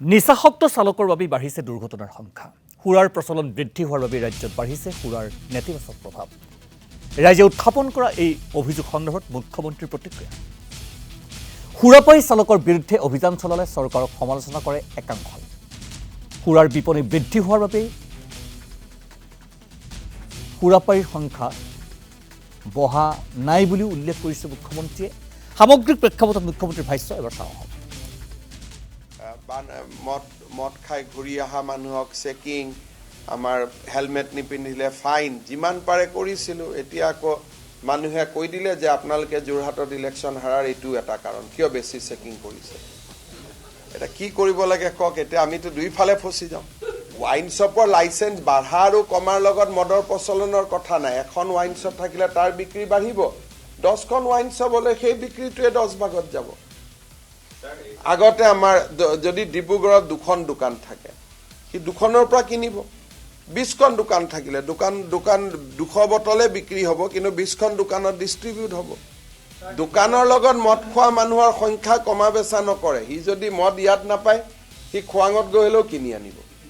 নিচাসক্ত চালকৰ বাবে বাঢ়িছে দুৰ্ঘটনাৰ সংখ্যা সুৰাৰ প্ৰচলন বৃদ্ধি হোৱাৰ বাবে ৰাজ্যত বাঢ়িছে সুৰাৰ নেতিবাচক প্ৰভাৱ ৰাজ্যে উত্থাপন কৰা এই অভিযোগ সন্দৰ্ভত মুখ্যমন্ত্ৰীৰ প্ৰতিক্ৰিয়া সুৰাপায়ী চালকৰ বিৰুদ্ধে অভিযান চলালে চৰকাৰক সমালোচনা কৰে একাংশই সুৰাৰ বিপণী বৃদ্ধি হোৱাৰ বাবে সুৰাপায়ীৰ সংখ্যা বহা নাই বুলি উল্লেখ কৰিছে মুখ্যমন্ত্ৰীয়ে সামগ্ৰিক প্ৰেক্ষাপটত মুখ্যমন্ত্ৰীৰ ভাষ্য এবাৰ চাওঁ মদ খাই ঘূৰি অহা মানুহক চেকিং আমাৰ হেলমেট নিপিন্ধিলে ফাইন যিমান পাৰে কৰিছিলোঁ এতিয়া আকৌ মানুহে কৈ দিলে যে আপোনালোকে যোৰহাটত ইলেকশ্যন হাৰাৰ এইটো এটা কাৰণ কিয় বেছি চেকিং কৰিছে এটা কি কৰিব লাগে কওক এতিয়া আমিতো দুইফালে ফচি যাওঁ ৱাইন শ্বপৰ লাইচেঞ্চ বাঢ়া আৰু কমাৰ লগত মদৰ প্ৰচলনৰ কথা নাই এখন ৱাইন শ্বপ থাকিলে তাৰ বিক্ৰী বাঢ়িব 10খন ৱাইন শ্বপ হ'লে সেই বিক্ৰীটোৱে 10 ভাগত যাব আগতে আমাৰ যদি ডিব্ৰুগড়ত দুখন দোকান থাকে সি দুখনৰ পৰা কিনিব 20খন দোকান থাকিলে দোকান 200 বটলে বিক্ৰী হ'ব কিন্তু 20খন দোকানত ডিষ্ট্ৰিবিউট হ'ব দোকানৰ লগত মদ খোৱা মানুহৰ সংখ্যা কমা বেচা নকৰে সি যদি মদ ইয়াত নাপায় সি খোৱাঙত গৈ হ'লেও কিনি আনিব